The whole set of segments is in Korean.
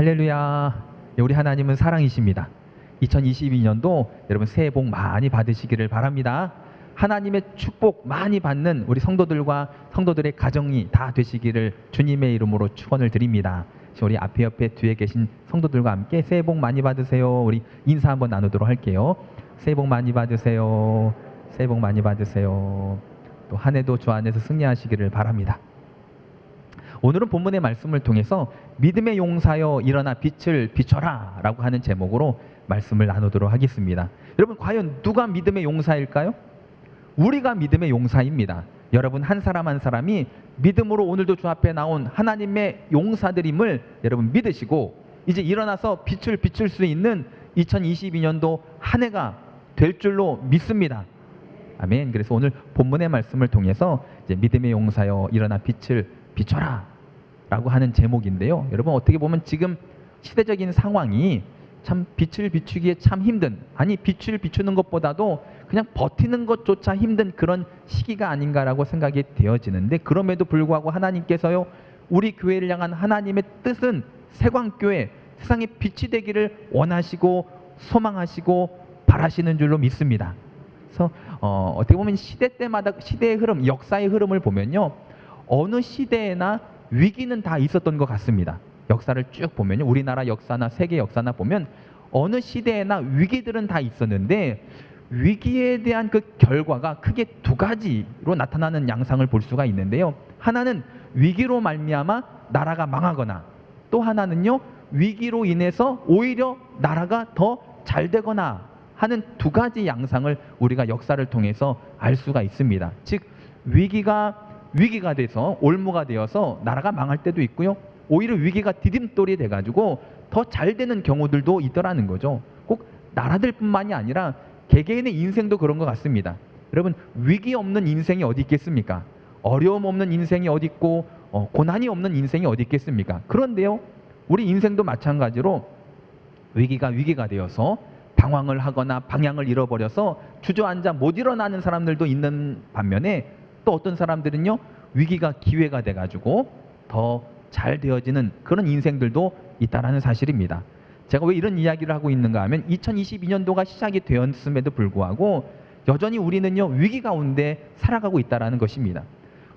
할렐루야. 우리 하나님은 사랑이십니다. 2022년도 여러분 새해 복 많이 받으시기를 바랍니다. 하나님의 축복 많이 받는 우리 성도들과 성도들의 가정이 다 되시기를 주님의 이름으로 축원을 드립니다. 우리 앞에 옆에 뒤에 계신 성도들과 함께 새해 복 많이 받으세요. 우리 인사 한번 나누도록 할게요. 새해 복 많이 받으세요. 새해 복 많이 받으세요. 또 한 해도 주 안에서 승리하시기를 바랍니다. 오늘은 본문의 말씀을 통해서 믿음의 용사여 일어나 빛을 비춰라 라고 하는 제목으로 말씀을 나누도록 하겠습니다. 여러분, 과연 누가 믿음의 용사일까요? 우리가 믿음의 용사입니다. 여러분 한 사람 한 사람이 믿음으로 오늘도 주 앞에 나온 하나님의 용사들임을 여러분 믿으시고 이제 일어나서 빛을 비출 수 있는 2022년도 한 해가 될 줄로 믿습니다. 아멘. 그래서 오늘 본문의 말씀을 통해서 이제 믿음의 용사여 일어나 빛을 비춰라 라고 하는 제목인데요. 여러분 어떻게 보면 지금 시대적인 상황이 참 빛을 비추기에 참 힘든, 아니 빛을 비추는 것보다도 그냥 버티는 것조차 힘든 그런 시기가 아닌가라고 생각이 되어지는데, 그럼에도 불구하고 하나님께서요 우리 교회를 향한 하나님의 뜻은 세광교회, 세상에 빛이 되기를 원하시고 소망하시고 바라시는 줄로 믿습니다. 그래서 어떻게 보면 시대 때마다 시대의 흐름, 역사의 흐름을 보면요 어느 시대에나 위기는 다 있었던 것 같습니다. 역사를 쭉 보면요, 우리나라 역사나 세계 역사나 보면 어느 시대에나 위기들은 다 있었는데 위기에 대한 그 결과가 크게 두 가지로 나타나는 양상을 볼 수가 있는데요. 하나는 위기로 말미암아 나라가 망하거나, 또 하나는요 위기로 인해서 오히려 나라가 더 잘 되거나 하는 두 가지 양상을 우리가 역사를 통해서 알 수가 있습니다. 즉 위기가 돼서 올무가 되어서 나라가 망할 때도 있고요, 오히려 위기가 디딤돌이 돼가지고 더 잘 되는 경우들도 있더라는 거죠. 꼭 나라들뿐만이 아니라 개개인의 인생도 그런 것 같습니다. 여러분 위기 없는 인생이 어디 있겠습니까? 어려움 없는 인생이 어디 있고 고난이 없는 인생이 어디 있겠습니까? 그런데요 우리 인생도 마찬가지로 위기가 되어서 방황을 하거나 방향을 잃어버려서 주저앉아 못 일어나는 사람들도 있는 반면에, 또 어떤 사람들은요 위기가 기회가 돼가지고 더 잘 되어지는 그런 인생들도 있다라는 사실입니다. 제가 왜 이런 이야기를 하고 있는가 하면 2022년도가 시작이 되었음에도 불구하고 여전히 우리는요 위기 가운데 살아가고 있다라는 것입니다.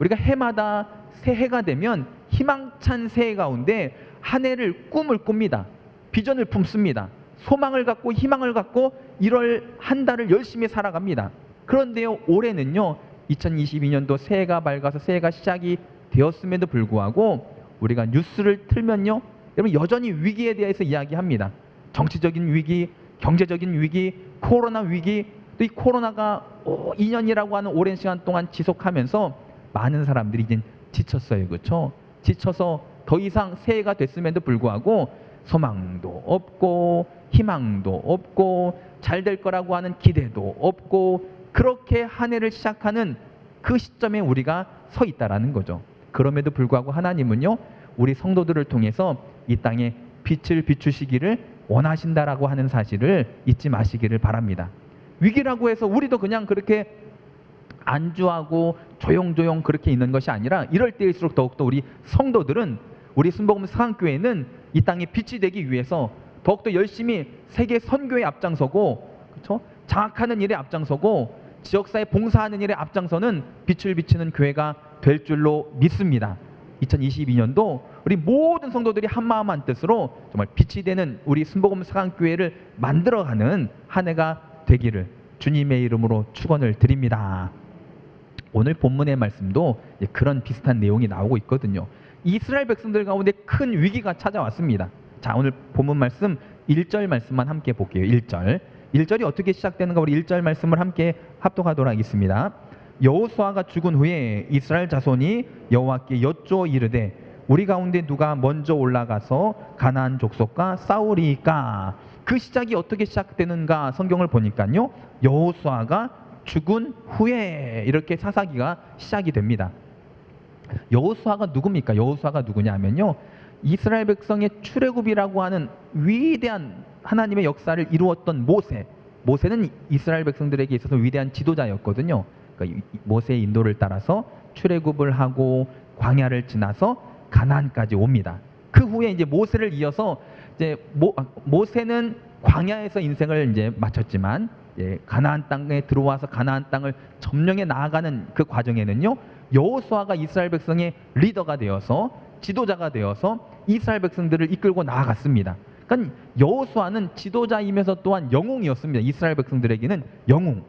우리가 해마다 새해가 되면 희망찬 새해 가운데 한 해를 꿈을 꿉니다. 비전을 품습니다. 소망을 갖고 희망을 갖고 1월 한 달을 열심히 살아갑니다. 그런데요 올해는요 2022년도 새해가 밝아서 새해가 시작이 되었음에도 불구하고 우리가 뉴스를 틀면요 여러분 여전히 위기에 대해서 이야기합니다. 정치적인 위기, 경제적인 위기, 코로나 위기, 또 이 코로나가 2년이라고 하는 오랜 시간 동안 지속하면서 많은 사람들이 이제 지쳤어요. 그렇죠? 지쳐서 더 이상 새해가 됐음에도 불구하고 소망도 없고 희망도 없고 잘 될 거라고 하는 기대도 없고, 그렇게 한 해를 시작하는 그 시점에 우리가 서 있다라는 거죠. 그럼에도 불구하고 하나님은요 우리 성도들을 통해서 이 땅에 빛을 비추시기를 원하신다라고 하는 사실을 잊지 마시기를 바랍니다. 위기라고 해서 우리도 그냥 그렇게 안주하고 조용조용 그렇게 있는 것이 아니라, 이럴 때일수록 더욱더 우리 성도들은, 우리 순복음 상한교회는 이 땅에 빛이 되기 위해서 더욱더 열심히 세계 선교에 앞장서고, 그렇죠? 장악하는 일에 앞장서고 지역사회 봉사하는 일에 앞장서는 빛을 비추는 교회가 될 줄로 믿습니다. 2022년도 우리 모든 성도들이 한마음 한뜻으로 정말 빛이 되는 우리 순복음 상한교회를 만들어가는 한 해가 되기를 주님의 이름으로 축원을 드립니다. 오늘 본문의 말씀도 그런 비슷한 내용이 나오고 있거든요. 이스라엘 백성들 가운데 큰 위기가 찾아왔습니다. 자, 오늘 본문 말씀 1절 말씀만 함께 볼게요. 1절이 어떻게 시작되는가 우리 1절 말씀을 함께 합독하도록 하겠습니다. 여호수아가 죽은 후에 이스라엘 자손이 여호와께 여쭈어 이르되 우리 가운데 누가 먼저 올라가서 가나안 족속과 싸우리까? 그 시작이 어떻게 시작되는가 성경을 보니까요 여호수아가 죽은 후에 이렇게 사사기가 시작이 됩니다. 여호수아가 누굽니까? 여호수아가 누구냐 하면요 이스라엘 백성의 출애굽이라고 하는 위대한 하나님의 역사를 이루었던 모세는 이스라엘 백성들에게 있어서 위대한 지도자였거든요. 그러니까 모세의 인도를 따라서 출애굽을 하고 광야를 지나서 가나안까지 옵니다. 그 후에 이제 모세를 이어서 이제 모세는 광야에서 인생을 이제 마쳤지만 가나안 땅에 들어와서 가나안 땅을 점령해 나아가는 그 과정에는요, 여호수아가 이스라엘 백성의 리더가 되어서 지도자가 되어서 이스라엘 백성들을 이끌고 나아갔습니다. 그러니까 여호수아는 지도자이면서 또한 영웅이었습니다. 이스라엘 백성들에게는 영웅.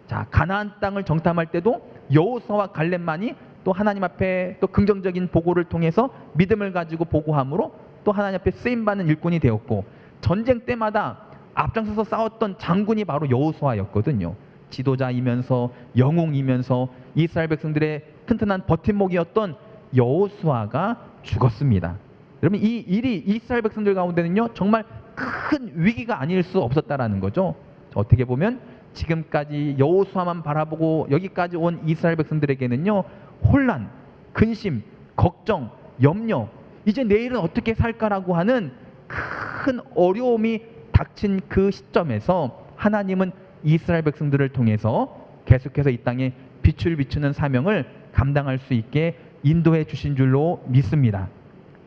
자, 가나안 땅을 정탐할 때도 여호수아와 갈렙만이 또 하나님 앞에 또 긍정적인 보고를 통해서 믿음을 가지고 보고함으로 또 하나님 앞에 쓰임받는 일꾼이 되었고, 전쟁 때마다 앞장서서 싸웠던 장군이 바로 여호수아였거든요. 지도자이면서 영웅이면서 이스라엘 백성들의 튼튼한 버팀목이었던 여호수아가 죽었습니다. 여러분, 이 일이 이스라엘 백성들 가운데는요, 정말 큰 위기가 아닐 수 없었다라는 거죠. 어떻게 보면 지금까지 여호수아만 바라보고 여기까지 온 이스라엘 백성들에게는요, 혼란, 근심, 걱정, 염려, 이제 내일은 어떻게 살까라고 하는 큰 어려움이 닥친 그 시점에서 하나님은 이스라엘 백성들을 통해서 계속해서 이 땅에 빛을 비추는 사명을 감당할 수 있게 인도해 주신 줄로 믿습니다.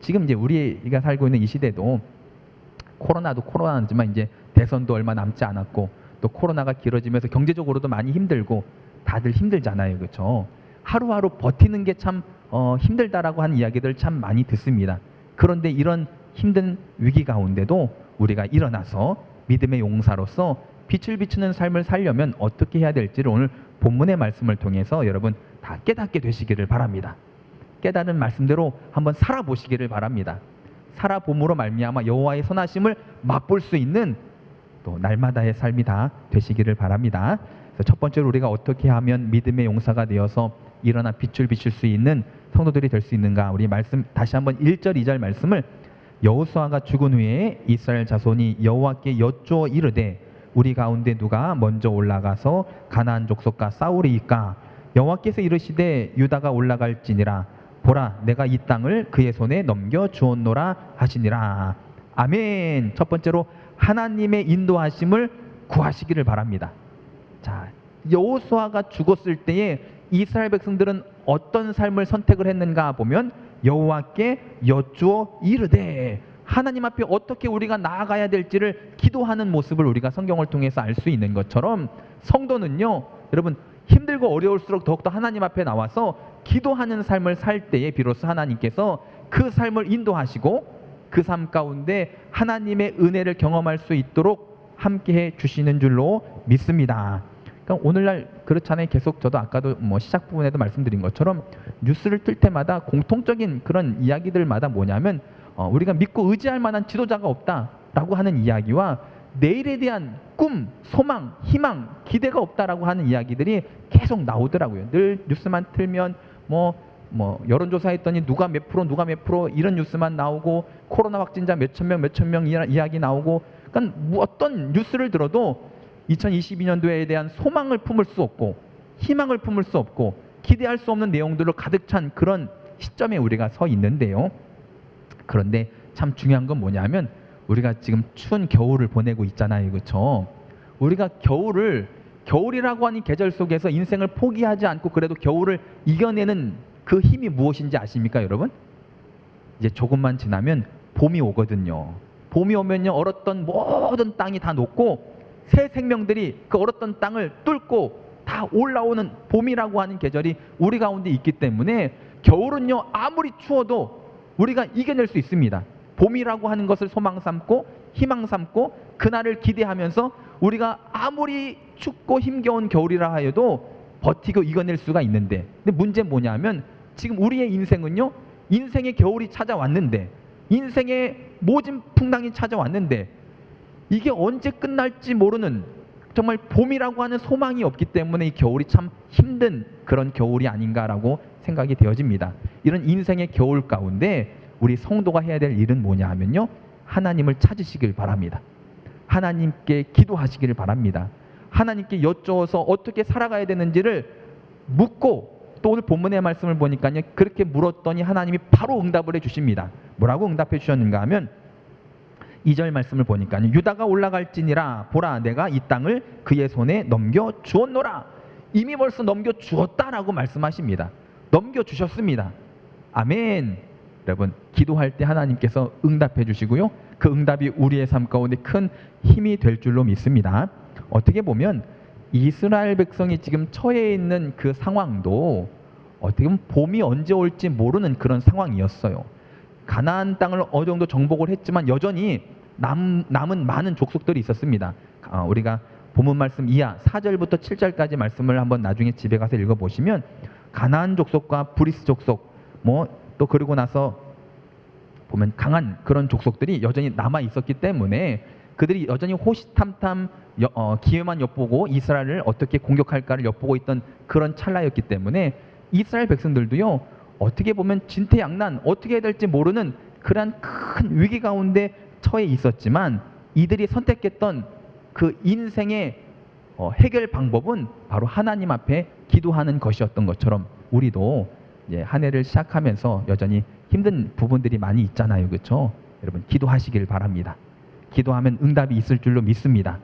지금 이제 우리가 살고 있는 이 시대도 코로나도 코로나지만 이제 대선도 얼마 남지 않았고 또 코로나가 길어지면서 경제적으로도 많이 힘들고 다들 힘들잖아요, 그렇죠? 하루하루 버티는 게 참 힘들다라고 하는 이야기들 참 많이 듣습니다. 그런데 이런 힘든 위기 가운데도 우리가 일어나서 믿음의 용사로서 빛을 비추는 삶을 살려면 어떻게 해야 될지를 오늘 본문의 말씀을 통해서 여러분 다 깨닫게 되시기를 바랍니다. 깨달은 말씀대로 한번 살아보시기를 바랍니다. 살아봄으로 말미암아 여호와의 선하심을 맛볼 수 있는 또 날마다의 삶이 다 되시기를 바랍니다. 그래서 첫 번째로 우리가 어떻게 하면 믿음의 용사가 되어서 일어나 빛을 비출 수 있는 성도들이 될 수 있는가? 우리 말씀 다시 한번 1절 2절 말씀을, 여호수아가 죽은 후에 이스라엘 자손이 여호와께 여쭈어 이르되 우리 가운데 누가 먼저 올라가서 가나안 족속과 싸우리이까? 여호와께서 이르시되 유다가 올라갈지니라. 보라, 내가 이 땅을 그의 손에 넘겨 주었노라 하시니라. 아멘. 첫 번째로 하나님의 인도하심을 구하시기를 바랍니다. 자, 여호수아가 죽었을 때에 이스라엘 백성들은 어떤 삶을 선택을 했는가 보면 여호와께 여쭈어 이르되, 하나님 앞에 어떻게 우리가 나아가야 될지를 기도하는 모습을 우리가 성경을 통해서 알 수 있는 것처럼, 성도는요, 여러분 힘들고 어려울수록 더욱더 하나님 앞에 나와서 기도하는 삶을 살 때에 비로소 하나님께서 그 삶을 인도하시고 그 삶 가운데 하나님의 은혜를 경험할 수 있도록 함께해 주시는 줄로 믿습니다. 그러니까 오늘날 그렇잖아요. 계속 저도 아까도 시작 부분에도 말씀드린 것처럼 뉴스를 틀 때마다 공통적인 그런 이야기들마다 뭐냐면 우리가 믿고 의지할 만한 지도자가 없다라고 하는 이야기와 내일에 대한 꿈, 소망, 희망, 기대가 없다라고 하는 이야기들이 계속 나오더라고요. 늘 뉴스만 틀면 여론조사했더니 누가 몇 프로 이런 뉴스만 나오고, 코로나 확진자 몇천 명 이야기 나오고, 그러니까 어떤 뉴스를 들어도 2022년도에 대한 소망을 품을 수 없고 희망을 품을 수 없고 기대할 수 없는 내용들로 가득 찬 그런 시점에 우리가 서 있는데요. 그런데 참 중요한 건 뭐냐면 우리가 지금 추운 겨울을 보내고 있잖아요, 그렇죠? 우리가 겨울이라고 하는 계절 속에서 인생을 포기하지 않고 그래도 겨울을 이겨내는 그 힘이 무엇인지 아십니까, 여러분? 이제 조금만 지나면 봄이 오거든요. 봄이 오면요, 얼었던 모든 땅이 다 녹고 새 생명들이 그 얼었던 땅을 뚫고 다 올라오는 봄이라고 하는 계절이 우리 가운데 있기 때문에 겨울은요, 아무리 추워도 우리가 이겨낼 수 있습니다. 봄이라고 하는 것을 소망 삼고 희망 삼고 그날을 기대하면서 우리가 아무리 춥고 힘겨운 겨울이라 하여도 버티고 이겨낼 수가 있는데, 근데 문제는 뭐냐면 지금 우리의 인생은요, 인생의 겨울이 찾아왔는데, 인생의 모진 풍랑이 찾아왔는데 이게 언제 끝날지 모르는 정말 봄이라고 하는 소망이 없기 때문에 이 겨울이 참 힘든 그런 겨울이 아닌가라고 생각이 되어집니다. 이런 인생의 겨울 가운데 우리 성도가 해야 될 일은 뭐냐 하면요, 하나님을 찾으시길 바랍니다. 하나님께 기도하시기를 바랍니다. 하나님께 여쭈어서 어떻게 살아가야 되는지를 묻고, 또 오늘 본문의 말씀을 보니까요, 그렇게 물었더니 하나님이 바로 응답을 해주십니다. 뭐라고 응답해 주셨는가 하면 2절 말씀을 보니까요, 유다가 올라갈지니라. 보라, 내가 이 땅을 그의 손에 넘겨 주었노라. 이미 벌써 넘겨 주었다라고 말씀하십니다. 넘겨 주셨습니다. 아멘. 여러분 기도할 때 하나님께서 응답해 주시고요. 그 응답이 우리의 삶 가운데 큰 힘이 될 줄로 믿습니다. 어떻게 보면 이스라엘 백성이 지금 처해 있는 그 상황도 어떻게 보면 봄이 언제 올지 모르는 그런 상황이었어요. 가나안 땅을 어느 정도 정복을 했지만 여전히 남은 많은 족속들이 있었습니다. 우리가 본문 말씀 이하 4절부터 7절까지 말씀을 한번 나중에 집에 가서 읽어보시면 가나안 족속과 브리스 족속 또 그러고 나서 보면 강한 그런 족속들이 여전히 남아 있었기 때문에 그들이 여전히 호시탐탐 기회만 엿보고 이스라엘을 어떻게 공격할까를 엿보고 있던 그런 찰나였기 때문에 이스라엘 백성들도요 어떻게 보면 진퇴양난 어떻게 해야 될지 모르는 그러한 큰 위기 가운데 처해 있었지만 이들이 선택했던 그 인생의 해결 방법은 바로 하나님 앞에 기도하는 것이었던 것처럼 우리도 이제 한 해를 시작하면서 여전히 힘든 부분들이 많이 있잖아요, 그렇죠? 여러분 기도하시길 바랍니다. 기도하면 응답이 있을 줄로 믿습니다.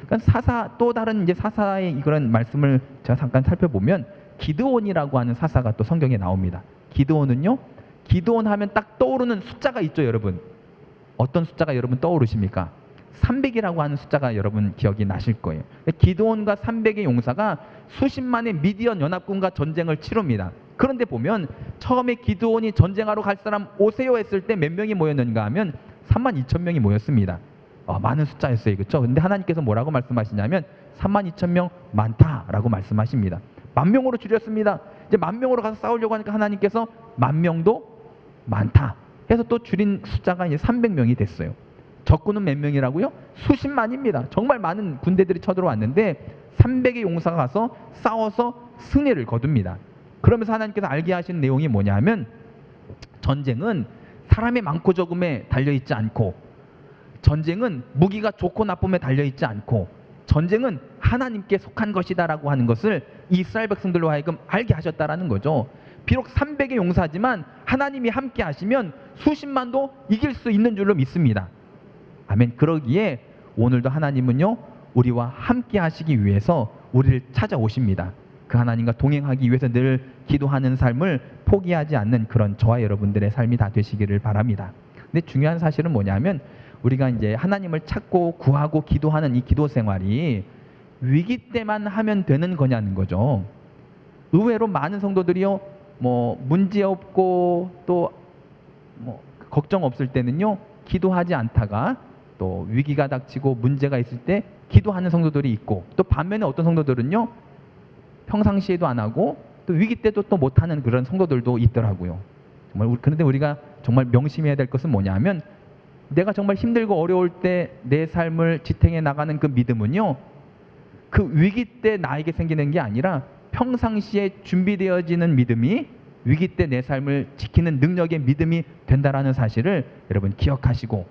그러니까 또 다른 이제 사사의 그런 말씀을 제가 잠깐 살펴보면 기드온이라고 하는 사사가 또 성경에 나옵니다. 기드온은요, 기드온 하면 딱 떠오르는 숫자가 있죠, 여러분. 어떤 숫자가 여러분 떠오르십니까? 300이라고 하는 숫자가 여러분 기억이 나실 거예요. 기드온과 300의 용사가 수십만의 미디안 연합군과 전쟁을 치릅니다. 그런데 보면 처음에 기드온이 전쟁하러 갈 사람 오세요 했을 때 몇 명이 모였는가 하면 32,000명이 모였습니다. 많은 숫자였어요, 그렇죠? 근데 하나님께서 뭐라고 말씀하시냐면 32,000명 많다라고 말씀하십니다. 10,000명으로 줄였습니다. 이제 10,000명으로 가서 싸우려고 하니까 하나님께서 10,000명도 많다 해서 또 줄인 숫자가 이제 300명이 됐어요. 적군은 몇 명이라고요? 수십만입니다. 정말 많은 군대들이 쳐들어왔는데 300의 용사가 가서 싸워서 승리를 거둡니다. 그러면서 하나님께서 알게 하신 내용이 뭐냐면 전쟁은 사람의 많고 적음에 달려있지 않고 전쟁은 무기가 좋고 나쁨에 달려있지 않고 전쟁은 하나님께 속한 것이다라고 하는 것을 이스라엘 백성들로 하여금 알게 하셨다라는 거죠. 비록 300의 용사지만 하나님이 함께 하시면 수십만도 이길 수 있는 줄로 믿습니다. 아멘. 그러기에 오늘도 하나님은요 우리와 함께 하시기 위해서 우리를 찾아오십니다. 그 하나님과 동행하기 위해서 늘 기도하는 삶을 포기하지 않는 그런 저와 여러분들의 삶이 다 되시기를 바랍니다. 근데 중요한 사실은 뭐냐면 우리가 이제 하나님을 찾고 구하고 기도하는 이 기도 생활이 위기 때만 하면 되는 거냐는 거죠. 의외로 많은 성도들이요 문제 없고 또 걱정 없을 때는요 기도하지 않다가 또 위기가 닥치고 문제가 있을 때 기도하는 성도들이 있고 또 반면에 어떤 성도들은요 평상시에도 안 하고 또 위기 때도 또 못하는 그런 성도들도 있더라고요. 그런데 우리가 정말 명심해야 될 것은 뭐냐면 내가 정말 힘들고 어려울 때 내 삶을 지탱해 나가는 그 믿음은요 그 위기 때 나에게 생기는 게 아니라 평상시에 준비되어지는 믿음이 위기 때 내 삶을 지키는 능력의 믿음이 된다라는 사실을 여러분 기억하시고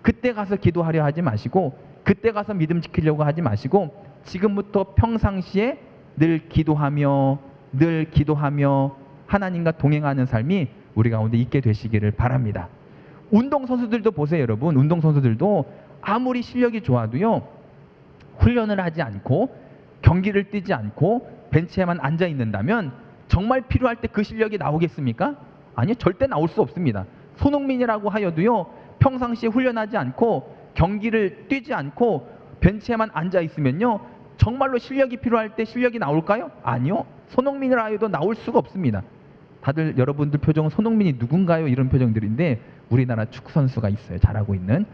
그때 가서 기도하려 하지 마시고 그때 가서 믿음 지키려고 하지 마시고 지금부터 평상시에 늘 기도하며 하나님과 동행하는 삶이 우리 가운데 있게 되시기를 바랍니다. 운동선수들도 보세요, 여러분. 운동선수들도 아무리 실력이 좋아도요 훈련을 하지 않고 경기를 뛰지 않고 벤치에만 앉아 있는다면 정말 필요할 때 그 실력이 나오겠습니까? 아니요, 절대 나올 수 없습니다. 손흥민이라고 하여도요 평상시에 훈련하지 않고 경기를 뛰지 않고 벤치에만 앉아 있으면요 정말로 실력이 필요할 때 실력이 나올까요? 아니요, 손흥민이라 해도 나올 수가 없습니다. 다들 여러분들 표정은 손흥민이 누군가요? 이런 표정들인데 우리나라 축구선수가 있어요, 잘하고 있는.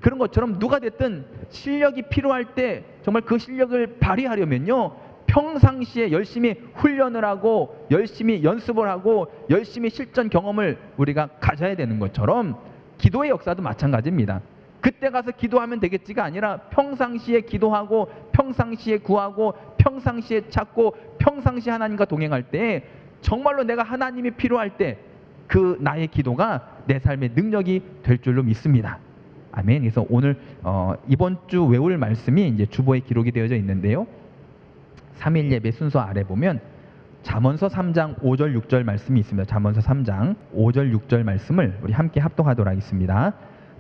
그런 것처럼 누가 됐든 실력이 필요할 때 정말 그 실력을 발휘하려면요 평상시에 열심히 훈련을 하고 열심히 연습을 하고 열심히 실전 경험을 우리가 가져야 되는 것처럼 기도의 역사도 마찬가지입니다. 그때 가서 기도하면 되겠지가 아니라 평상시에 기도하고 평상시에 구하고 평상시에 찾고 평상시에 하나님과 동행할 때 정말로 내가 하나님이 필요할 때 그 나의 기도가 내 삶의 능력이 될 줄로 믿습니다. 아멘. 그래서 오늘 이번 주 외울 말씀이 이제 주보에 기록이 되어져 있는데요. 3일 예배 순서 아래 보면 잠언서 3장 5절 6절 말씀이 있습니다. 잠언서 3장 5절 6절 말씀을 우리 함께 합독하도록 하겠습니다.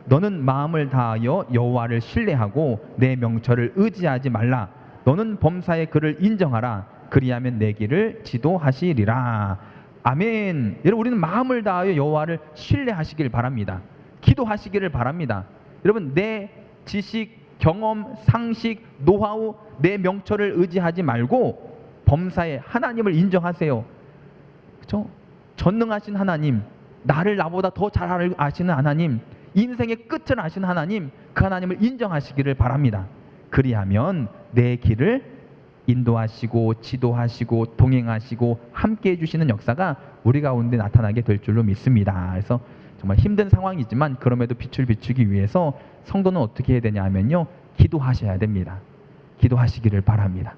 너는 마음을 다하여 여호와를 신뢰하고 내 명철을 의지하지 말라. 너는 범사의 그를 인정하라. 그리하면 내 길을 지도하시리라. 아멘. 여러분, 우리는 마음을 다하여 여호와를 신뢰하시길 바랍니다. 기도하시기를 바랍니다. 여러분, 내 지식, 경험, 상식, 노하우, 내 명철을 의지하지 말고 범사에 하나님을 인정하세요. 그렇죠? 전능하신 하나님, 나를 나보다 더 잘 아시는 하나님, 인생의 끝을 아시는 하나님, 그 하나님을 인정하시기를 바랍니다. 그리하면 내 길을 인도하시고 지도하시고 동행하시고 함께 해주시는 역사가 우리 가운데 나타나게 될 줄로 믿습니다. 그래서 정말 힘든 상황이지만 그럼에도 빛을 비추기 위해서 성도는 어떻게 해야 되냐 하면요, 기도하셔야 됩니다. 기도하시기를 바랍니다.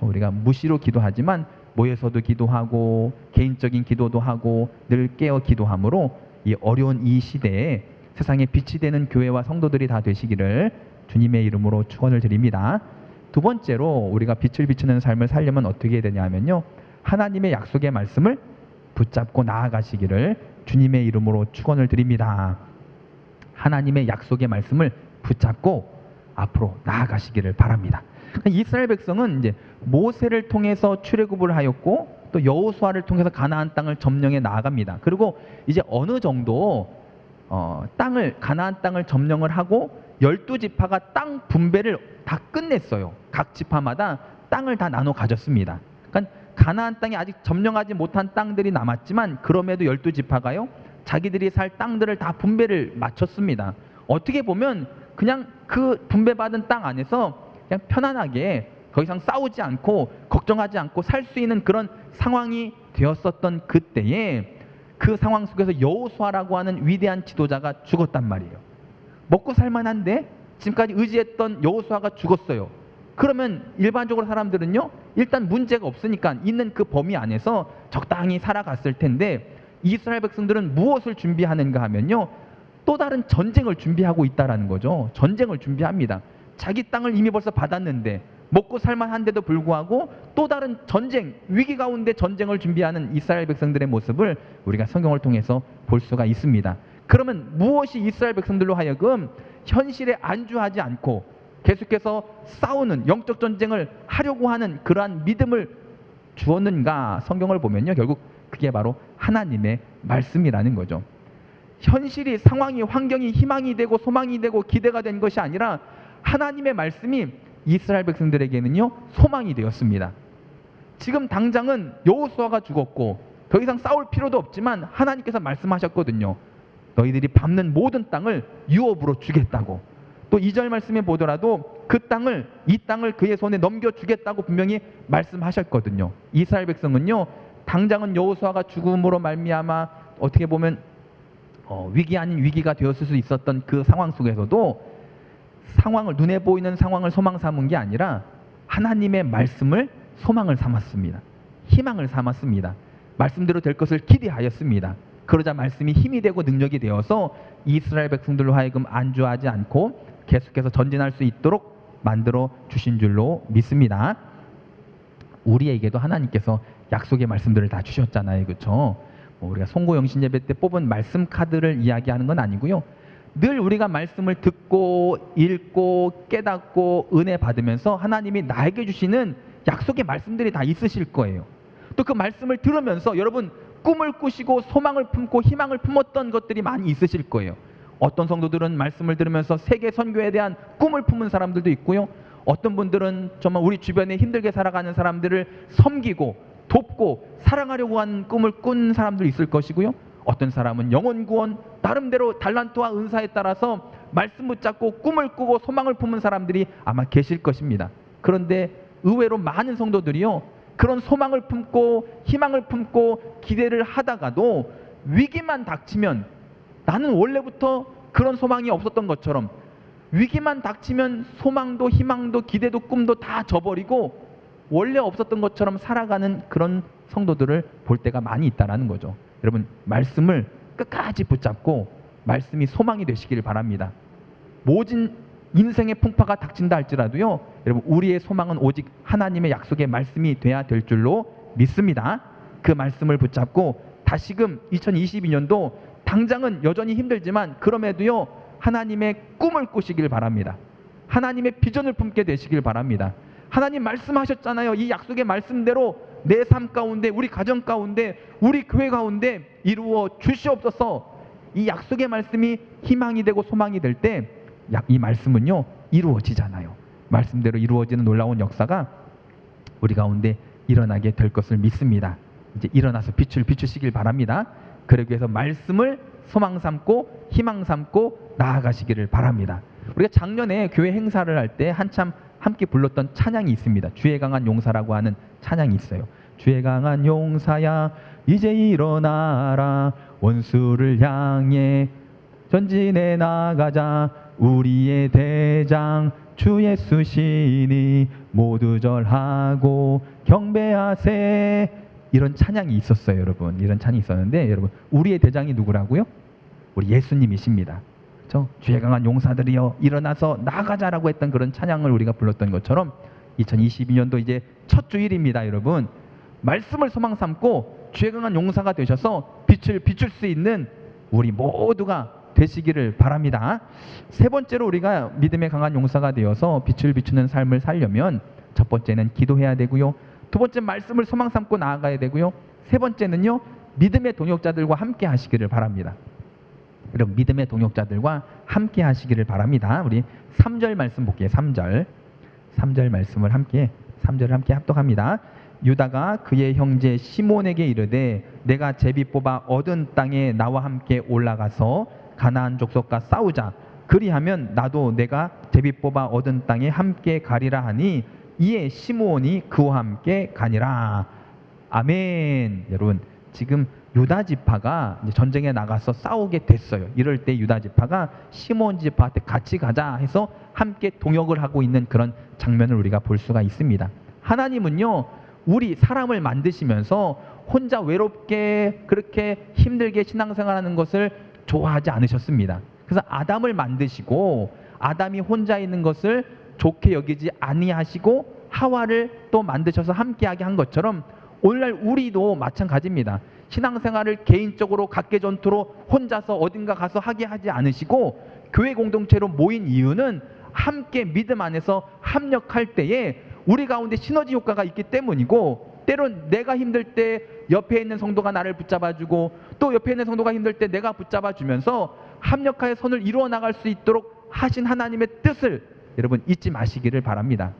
우리가 무시로 기도하지만 모여서도 기도하고 개인적인 기도도 하고 늘 깨어 기도함으로 이 어려운 이 시대에 세상에 빛이 되는 교회와 성도들이 다 되시기를 주님의 이름으로 축원을 드립니다. 두 번째로 우리가 빛을 비추는 삶을 살려면 어떻게 해야 되냐 하면요, 하나님의 약속의 말씀을 붙잡고 나아가시기를 주님의 이름으로 축원을 드립니다. 하나님의 약속의 말씀을 붙잡고 앞으로 나아가시기를 바랍니다. 이스라엘 백성은 이제 모세를 통해서 출애굽을 하였고 또 여호수아를 통해서 가나안 땅을 점령해 나아갑니다. 그리고 이제 어느 정도 가나안 땅을 점령을 하고 12지파가 땅 분배를 다 끝냈어요. 각 지파마다 땅을 다 나눠 가졌습니다. 그러니까 가나안 땅이 아직 점령하지 못한 땅들이 남았지만 그럼에도 12지파가요, 자기들이 살 땅들을 다 분배를 마쳤습니다. 어떻게 보면 그냥 그 분배받은 땅 안에서 그냥 편안하게 더 이상 싸우지 않고 걱정하지 않고 살 수 있는 그런 상황이 되었었던 그때에 그 상황 속에서 여호수아라고 하는 위대한 지도자가 죽었단 말이에요. 먹고 살만한데 지금까지 의지했던 여호수아가 죽었어요. 그러면 일반적으로 사람들은요, 일단 문제가 없으니까 있는 그 범위 안에서 적당히 살아갔을 텐데 이스라엘 백성들은 무엇을 준비하는가 하면요, 또 다른 전쟁을 준비하고 있다라는 거죠. 전쟁을 준비합니다. 자기 땅을 이미 벌써 받았는데 먹고 살만한데도 불구하고 또 다른 전쟁, 위기 가운데 전쟁을 준비하는 이스라엘 백성들의 모습을 우리가 성경을 통해서 볼 수가 있습니다. 그러면 무엇이 이스라엘 백성들로 하여금 현실에 안주하지 않고 계속해서 싸우는 영적 전쟁을 하려고 하는 그러한 믿음을 주었는가? 성경을 보면요, 결국 그게 바로 하나님의 말씀이라는 거죠. 현실이, 상황이, 환경이 희망이 되고 소망이 되고 기대가 된 것이 아니라 하나님의 말씀이 이스라엘 백성들에게는요, 소망이 되었습니다. 지금 당장은 여호수아가 죽었고 더 이상 싸울 필요도 없지만 하나님께서 말씀하셨거든요. 너희들이 밟는 모든 땅을 유업으로 주겠다고. 또 2절 말씀에 보더라도 이 땅을 그의 손에 넘겨주겠다고 분명히 말씀하셨거든요. 이스라엘 백성은요, 당장은 여호수아가 죽음으로 말미암아 어떻게 보면 위기 아닌 위기가 되었을 수 있었던 그 상황 속에서도 눈에 보이는 상황을 소망 삼은 게 아니라 하나님의 말씀을 소망을 삼았습니다. 희망을 삼았습니다. 말씀대로 될 것을 기대하였습니다. 그러자 말씀이 힘이 되고 능력이 되어서 이스라엘 백성들로 하여금 안주하지 않고 계속해서 전진할 수 있도록 만들어 주신 줄로 믿습니다. 우리에게도 하나님께서 약속의 말씀들을 다 주셨잖아요. 그렇죠? 우리가 송고 영신 예배 때 뽑은 말씀 카드를 이야기하는 건 아니고요. 늘 우리가 말씀을 듣고 읽고 깨닫고 은혜 받으면서 하나님이 나에게 주시는 약속의 말씀들이 다 있으실 거예요. 또 그 말씀을 들으면서 여러분 꿈을 꾸시고 소망을 품고 희망을 품었던 것들이 많이 있으실 거예요. 어떤 성도들은 말씀을 들으면서 세계 선교에 대한 꿈을 품은 사람들도 있고요. 어떤 분들은 정말 우리 주변에 힘들게 살아가는 사람들을 섬기고 돕고 사랑하려고 하는 꿈을 꾼 사람도 있을 것이고요. 어떤 사람은 영혼 구원, 나름대로 달란트와 은사에 따라서 말씀 붙잡고 꿈을 꾸고 소망을 품은 사람들이 아마 계실 것입니다. 그런데 의외로 많은 성도들이요, 그런 소망을 품고 희망을 품고 기대를 하다가도 위기만 닥치면, 나는 원래부터 그런 소망이 없었던 것처럼 위기만 닥치면 소망도 희망도 기대도 꿈도 다 져버리고 원래 없었던 것처럼 살아가는 그런 성도들을 볼 때가 많이 있다는 거죠. 여러분, 말씀을 끝까지 붙잡고 말씀이 소망이 되시길 바랍니다. 모진 인생의 풍파가 닥친다 할지라도요, 여러분, 우리의 소망은 오직 하나님의 약속의 말씀이 돼야 될 줄로 믿습니다. 그 말씀을 붙잡고 다시금 2022년도 당장은 여전히 힘들지만 그럼에도요, 하나님의 꿈을 꾸시길 바랍니다. 하나님의 비전을 품게 되시길 바랍니다. 하나님 말씀하셨잖아요. 이 약속의 말씀대로 내 삶 가운데, 우리 가정 가운데, 우리 교회 가운데 이루어 주시옵소서. 이 약속의 말씀이 희망이 되고 소망이 될 때 이 말씀은요 이루어지잖아요. 말씀대로 이루어지는 놀라운 역사가 우리 가운데 일어나게 될 것을 믿습니다. 이제 일어나서 빛을 비추시길 바랍니다. 그러기 위해서 말씀을 소망 삼고 희망 삼고 나아가시기를 바랍니다. 우리가 작년에 교회 행사를 할 때 한참 함께 불렀던 찬양이 있습니다. 주의 강한 용사라고 하는 찬양이 있어요. 주의 강한 용사야 이제 일어나라 원수를 향해 전진해 나가자 우리의 대장 주 예수시니 모두 절하고 경배하세. 이런 찬양이 있었어요, 여러분. 이런 찬양이 있었는데 여러분 우리의 대장이 누구라고요? 우리 예수님이십니다. 그렇죠? 주의 강한 용사들이여 일어나서 나가자라고 했던 그런 찬양을 우리가 불렀던 것처럼 2022년도 이제 첫 주일입니다, 여러분. 말씀을 소망 삼고 주의 강한 용사가 되셔서 빛을 비출 수 있는 우리 모두가 되시기를 바랍니다. 세 번째로 우리가 믿음의 강한 용사가 되어서 빛을 비추는 삶을 살려면 첫 번째는 기도해야 되고요. 두 번째 말씀을 소망 삼고 나아가야 되고요. 세 번째는요 믿음의 동역자들과 함께 하시기를 바랍니다. 여러분 믿음의 동역자들과 함께 하시기를 바랍니다. 우리 3절 말씀 볼게요. 3절 말씀을 함께 3절을 함께 합독합니다. 유다가 그의 형제 시몬에게 이르되 내가 제비 뽑아 얻은 땅에 나와 함께 올라가서 가나안 족속과 싸우자. 그리하면 나도 내가 제비 뽑아 얻은 땅에 함께 가리라 하니 이에 시몬이 그와 함께 가니라. 아멘. 여러분 지금 유다 지파가 전쟁에 나가서 싸우게 됐어요. 이럴 때 유다 지파가 시몬 지파한테 같이 가자 해서 함께 동역을 하고 있는 그런 장면을 우리가 볼 수가 있습니다. 하나님은요 우리 사람을 만드시면서 혼자 외롭게 그렇게 힘들게 신앙생활하는 것을 좋아하지 않으셨습니다. 그래서 아담을 만드시고 아담이 혼자 있는 것을 좋게 여기지 아니하시고 하와를 또 만드셔서 함께하게 한 것처럼 오늘날 우리도 마찬가지입니다. 신앙생활을 개인적으로 각계전투로 혼자서 어딘가 가서 하게 하지 않으시고 교회 공동체로 모인 이유는 함께 믿음 안에서 합력할 때에 우리 가운데 시너지 효과가 있기 때문이고, 때론 내가 힘들 때 옆에 있는 성도가 나를 붙잡아주고 또 옆에 있는 성도가 힘들 때 내가 붙잡아주면서 합력하여 선을 이루어 나갈 수 있도록 하신 하나님의 뜻을 여러분 잊지 마시기를 바랍니다.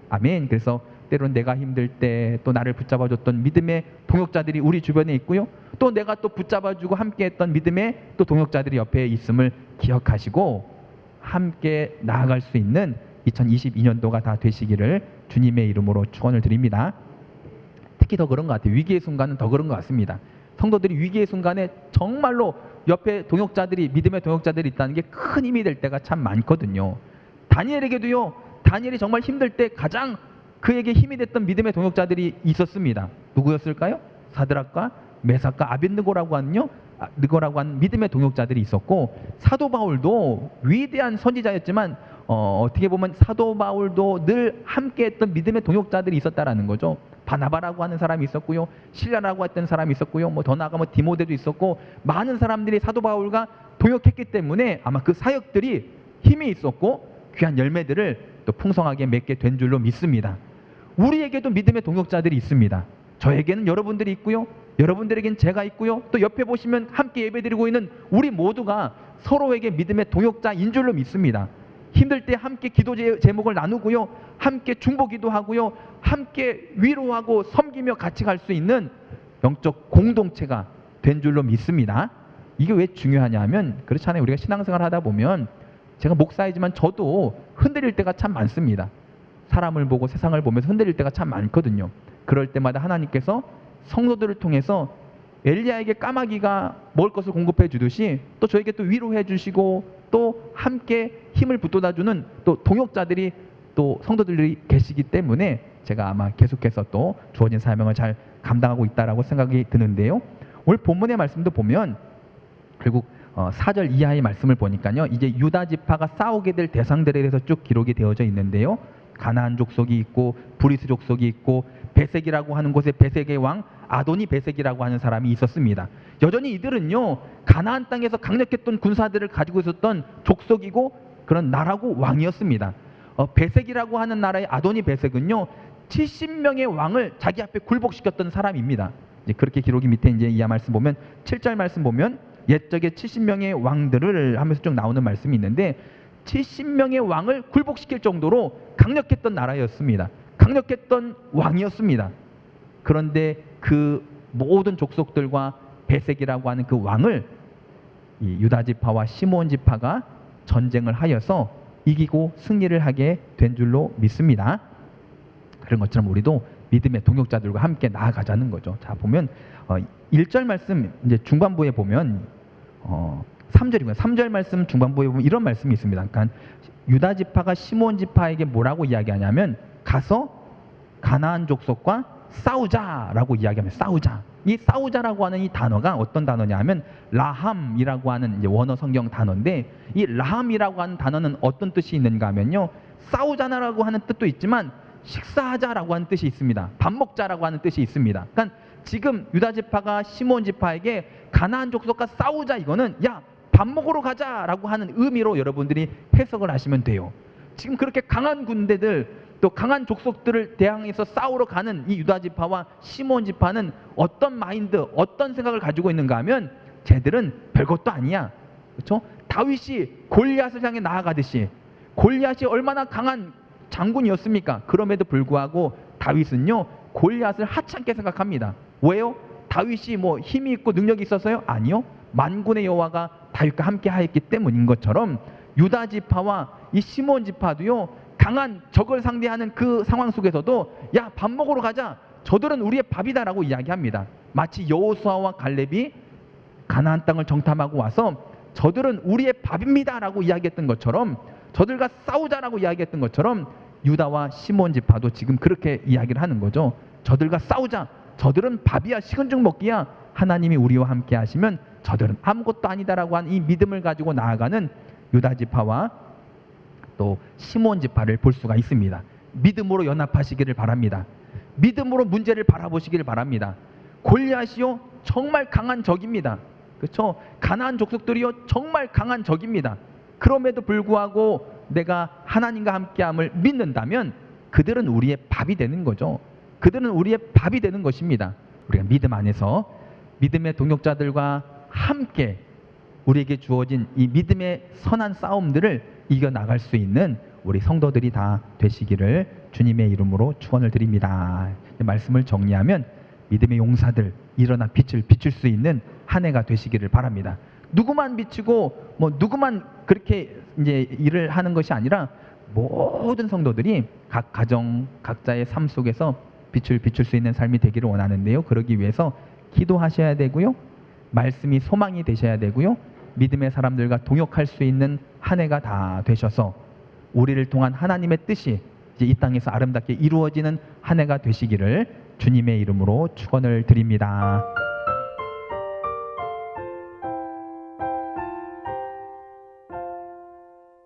아멘. 그래서 때론 내가 힘들 때 또 나를 붙잡아줬던 믿음의 동역자들이 우리 주변에 있고요, 또 내가 또 붙잡아주고 함께했던 믿음의 또 동역자들이 옆에 있음을 기억하시고 함께 나아갈 수 있는 2022년도가 다 되시기를 주님의 이름으로 축원을 드립니다. 특히 더 그런 것 같아요. 위기의 순간은 더 그런 것 같습니다. 성도들이 위기의 순간에 정말로 옆에 동역자들이, 믿음의 동역자들이 있다는 게 큰 힘이 될 때가 참 많거든요. 다니엘에게도요, 다니엘이 정말 힘들 때 가장 그에게 힘이 됐던 믿음의 동역자들이 있었습니다. 누구였을까요? 사드락과 메삭과 아벳느고라고 하는 믿음의 동역자들이 있었고, 사도 바울도 위대한 선지자였지만 어떻게 보면 사도 바울도 늘 함께했던 믿음의 동역자들이 있었다라는 거죠. 바나바라고 하는 사람이 있었고요, 실라라고 했던 사람이 있었고요, 더 나아가면 디모데도 있었고, 많은 사람들이 사도 바울과 동역했기 때문에 아마 그 사역들이 힘이 있었고 귀한 열매들을 또 풍성하게 맺게 된 줄로 믿습니다. 우리에게도 믿음의 동역자들이 있습니다. 저에게는 여러분들이 있고요, 여러분들에겐 제가 있고요, 또 옆에 보시면 함께 예배드리고 있는 우리 모두가 서로에게 믿음의 동역자인 줄로 믿습니다. 힘들 때 함께 기도 제목을 나누고요, 함께 중보기도 하고요, 함께 위로하고 섬기며 같이 갈 수 있는 영적 공동체가 된 줄로 믿습니다. 이게 왜 중요하냐 하면, 그렇잖아요. 우리가 신앙생활 하다 보면, 제가 목사이지만 저도 흔들릴 때가 참 많습니다. 사람을 보고 세상을 보면서 흔들릴 때가 참 많거든요. 그럴 때마다 하나님께서 성도들을 통해서 엘리야에게 까마귀가 먹을 것을 공급해 주듯이 또 저에게 또 위로해 주시고 또 함께 힘을 북돋아주는 또 동역자들이 또 성도들이 계시기 때문에 제가 아마 계속해서 또 주어진 사명을 잘 감당하고 있다라고 생각이 드는데요. 오늘 본문의 말씀도 보면 결국 4절 이하의 말씀을 보니까요, 이제 유다 지파가 싸우게 될 대상들에 대해서 쭉 기록이 되어져 있는데요, 가나안 족속이 있고 브리스 족속이 있고 베색이라고 하는 곳에 베색의 왕 아도니 베색이라고 하는 사람이 있었습니다. 여전히 이들은요, 가나안 땅에서 강력했던 군사들을 가지고 있었던 족속이고 그런 나라고 왕이었습니다. 베색이라고 하는 나라의 아도니 베색은요, 70명의 왕을 자기 앞에 굴복시켰던 사람입니다. 이제 그렇게 기록이 밑에 이제 이하 말씀 보면 7절 말씀 보면 옛적에 70명의 왕들을 하면서 쭉 나오는 말씀이 있는데 70명의 왕을 굴복시킬 정도로 강력했던 나라였습니다. 강력했던 왕이었습니다. 그런데 그 모든 족속들과 베색이라고 하는 그 왕을 이 유다 지파와 시므온 지파가 전쟁을 하여서 이기고 승리를 하게 된 줄로 믿습니다. 그런 것처럼 우리도 믿음의 동역자들과 함께 나아가자는 거죠. 자, 보면 1절 말씀 이제 중반부에 보면 3절이고요. 3절 말씀 중반부에 보면 이런 말씀이 있습니다. 그러니까 유다 지파가 시므온 지파에게 뭐라고 이야기하냐면 가서 가나안 족속과 싸우자라고 이야기합니다. 싸우자. 이 싸우자라고 하는 이 단어가 어떤 단어냐면 라함이라고 하는 이제 원어 성경 단어인데 이 라함이라고 하는 단어는 어떤 뜻이 있는가 하면요. 싸우자라고 하는 뜻도 있지만 식사하자라고 하는 뜻이 있습니다. 밥 먹자라고 하는 뜻이 있습니다. 그러니까 지금 유다 지파가 시므온 지파에게 가나안 족속과 싸우자 이거는 야, 밥 먹으러 가자라고 하는 의미로 여러분들이 해석을 하시면 돼요. 지금 그렇게 강한 군대들 또 강한 족속들을 대항해서 싸우러 가는 이 유다 지파와 시므온 지파는 어떤 마인드, 어떤 생각을 가지고 있는가 하면 쟤들은 별것도 아니야. 그렇죠? 다윗이 골리앗을 향해 나아가듯이 골리앗이 얼마나 강한 장군이었습니까? 그럼에도 불구하고 다윗은요 골리앗을 하찮게 생각합니다. 왜요? 다윗이 뭐 힘이 있고 능력이 있어서요? 아니요. 만군의 여호와가 다윗과 함께 하였기 때문인 것처럼 유다 지파와 이 시므온 지파도요 강한 적을 상대하는 그 상황 속에서도 야, 밥 먹으러 가자. 저들은 우리의 밥이다라고 이야기합니다. 마치 여호수아와 갈렙이 가나안 땅을 정탐하고 와서 저들은 우리의 밥입니다라고 이야기했던 것처럼 저들과 싸우자라고 이야기했던 것처럼 유다와 시므온 지파도 지금 그렇게 이야기를 하는 거죠. 저들과 싸우자. 저들은 밥이야, 식은 죽 먹기야. 하나님이 우리와 함께 하시면 저들은 아무것도 아니다라고 하는 이 믿음을 가지고 나아가는 유다 지파와 또 시므온 지파를 볼 수가 있습니다. 믿음으로 연합하시기를 바랍니다. 믿음으로 문제를 바라보시기를 바랍니다. 골리앗이요 정말 강한 적입니다. 그렇죠? 가나안 족속들이요 정말 강한 적입니다. 그럼에도 불구하고 내가 하나님과 함께함을 믿는다면 그들은 우리의 밥이 되는 거죠. 그들은 우리의 밥이 되는 것입니다. 우리가 믿음 안에서 믿음의 동역자들과 함께 우리에게 주어진 이 믿음의 선한 싸움들을 이겨나갈 수 있는 우리 성도들이 다 되시기를 주님의 이름으로 축원을 드립니다. 말씀을 정리하면 믿음의 용사들 일어나 빛을 비출 수 있는 한 해가 되시기를 바랍니다. 누구만 비추고 뭐 누구만 그렇게 이제 일을 하는 것이 아니라 모든 성도들이 각 가정 각자의 삶 속에서 빛을 비출 수 있는 삶이 되기를 원하는데요. 그러기 위해서 기도하셔야 되고요. 말씀이 소망이 되셔야 되고요. 믿음의 사람들과 동역할 수 있는 한 해가 다 되셔서 우리를 통한 하나님의 뜻이 이제 이 땅에서 아름답게 이루어지는 한 해가 되시기를 주님의 이름으로 축원을 드립니다.